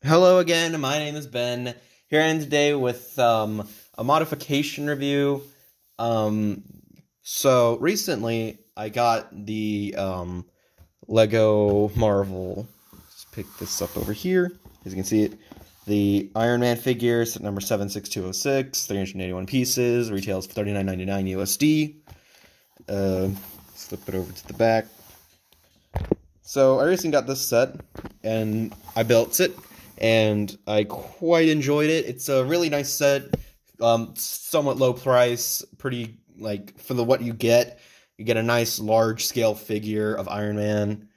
Hello again, my name is Ben, here I am today with a modification review. So recently I got the Lego Marvel. Let's pick this up over here, as you can see it. The Iron Man figure, set number 76206, 381 pieces, retails for $39.99 USD. Flip it over to the back. So I recently got this set, and I built it, and I quite enjoyed it. It's a really nice set, somewhat low price, pretty, for what you get a nice large-scale figure of Iron Man,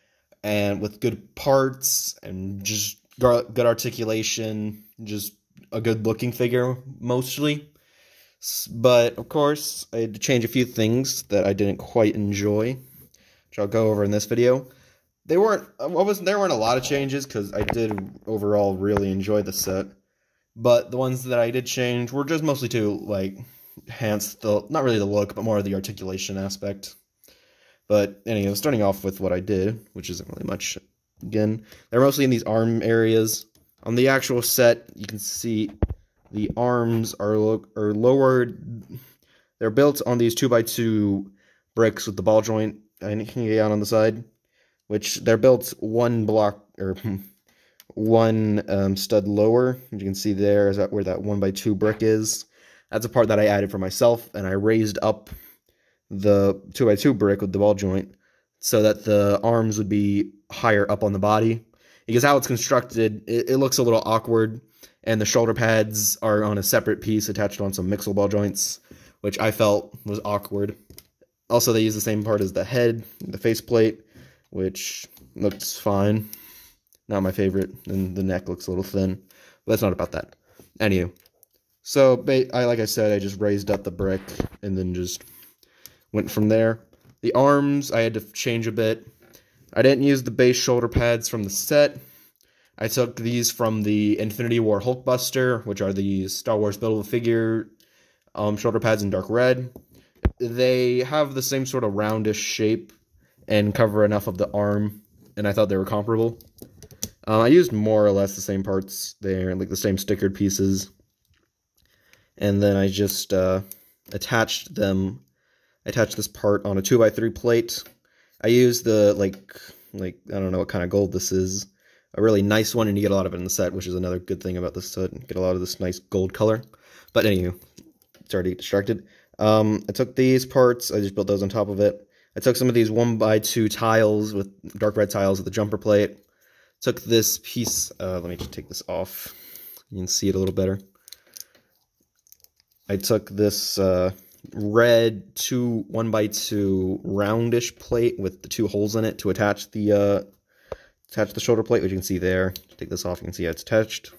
and with good parts, and just good articulation, just a good-looking figure, mostly. But, of course, I had to change a few things that I didn't quite enjoy, which I'll go over in this video. There weren't a lot of changes, because I did overall really enjoy the set. But the ones that I did change were just mostly to, enhance not really the look, but more of the articulation aspect. But anyway, starting off with what I did, which isn't really much. Again, they're mostly in these arm areas. On the actual set, you can see the arms are lowered. They're built on these 2x2 bricks with the ball joint hanging out on the side, which they're built one stud lower. As you can see there, is that where that 1x2 brick is. That's a part that I added for myself, and I raised up the 2x2 brick with the ball joint so that the arms would be higher up on the body. Because how it's constructed, it looks a little awkward, and the shoulder pads are on a separate piece attached on some mixel ball joints, which I felt was awkward. Also, they use the same part as the head, the faceplate, which looks fine. Not my favorite, and the neck looks a little thin, but that's not about that. Anywho, so like I said, I just raised up the brick and then just went from there. The arms, I had to change a bit. I didn't use the base shoulder pads from the set. I took these from the Infinity War Hulkbuster, which are the Star Wars Build-A-Figure shoulder pads in dark red. They have the same sort of roundish shape and cover enough of the arm, and I thought they were comparable. I used more or less the same parts there, like the same stickered pieces, and then I just attached this part on a 2x3 plate. I used the, I don't know what kind of gold this is, a really nice one, and you get a lot of it in the set, which is another good thing about this set. You get a lot of this nice gold color. But anyway, sorry to get distracted. I took these parts, I just built those on top of it. I took some of these 1x2 tiles with dark red tiles with the jumper plate. Took this piece, let me just take this off. You can see it a little better. I took this red 1x2 roundish plate with the 2 holes in it to attach the shoulder plate, which you can see there. Take this off, you can see how it's attached.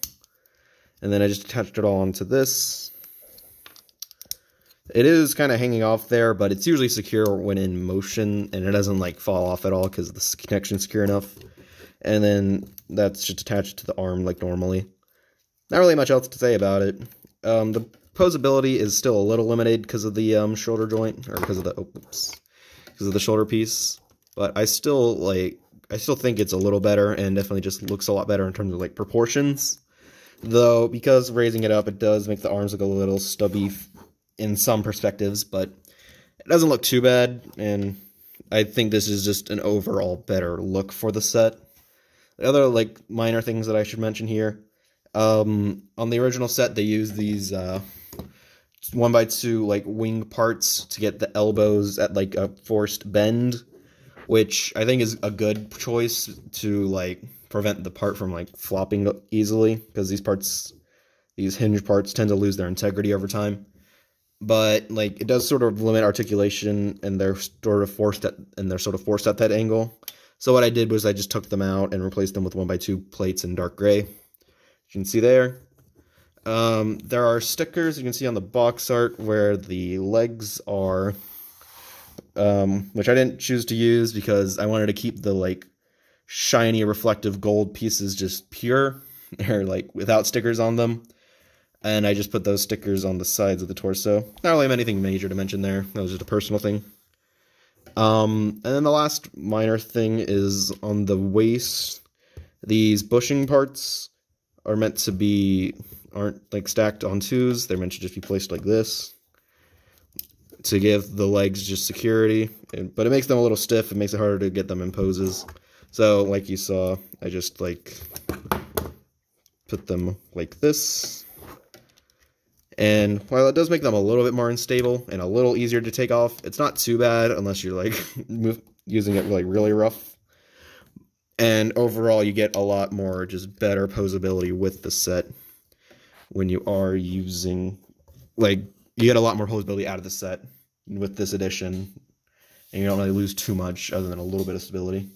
And then I just attached it all onto this. It is kind of hanging off there, but it's usually secure when in motion, and it doesn't fall off at all because the connection's secure enough. And then that's just attached to the arm like normally. Not really much else to say about it. The posability is still a little limited because of the shoulder joint, or because of the shoulder piece. But I still think it's a little better, and definitely just looks a lot better in terms of proportions. Though because raising it up, it does make the arms look a little stubby in some perspectives, but it doesn't look too bad, and I think this is just an overall better look for the set. The other minor things that I should mention here, on the original set they used these 1x2 wing parts to get the elbows at a forced bend, which I think is a good choice to prevent the part from flopping easily, because these hinge parts tend to lose their integrity over time. But it does sort of limit articulation, and they're sort of forced at that angle. So what I did was I just took them out and replaced them with 1x2 plates in dark gray. You can see there. There are stickers you can see on the box art where the legs are, which I didn't choose to use because I wanted to keep the shiny reflective gold pieces just pure, or without stickers on them. And I just put those stickers on the sides of the torso. Not really anything major to mention there. That was just a personal thing. And then the last minor thing is on the waist. These bushing parts are meant to be, aren't like stacked on twos. They're meant to just be placed like this to give the legs just security, but it makes them a little stiff. It makes it harder to get them in poses. So like you saw, I just like put them like this. And while it does make them a little bit more unstable and a little easier to take off, it's not too bad unless you're like using it like really rough. And overall, you get a lot more just better posability with the set when you are using, like, you get a lot more posability out of the set with this edition, and you don't really lose too much other than a little bit of stability.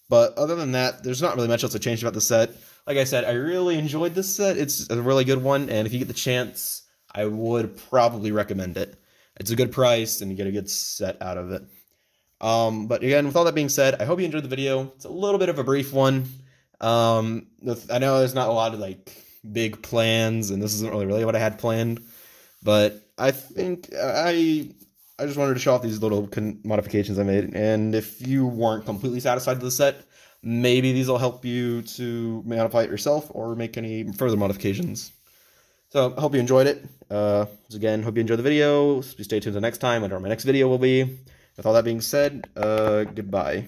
But other than that, there's not really much else to change about the set. Like I said, I really enjoyed this set. It's a really good one, and if you get the chance, I would probably recommend it. It's a good price, and you get a good set out of it. But again, with all that being said, I hope you enjoyed the video. It's a little bit of a brief one. I know there's not a lot of like big plans, and this isn't really what I had planned. But I think I just wanted to show off these little modifications I made. And if you weren't completely satisfied with the set, maybe these will help you to modify it yourself or make any further modifications. So I hope you enjoyed it. Again, hope you enjoyed the video. Please stay tuned until next time. I don't know what my next video will be. With all that being said, goodbye.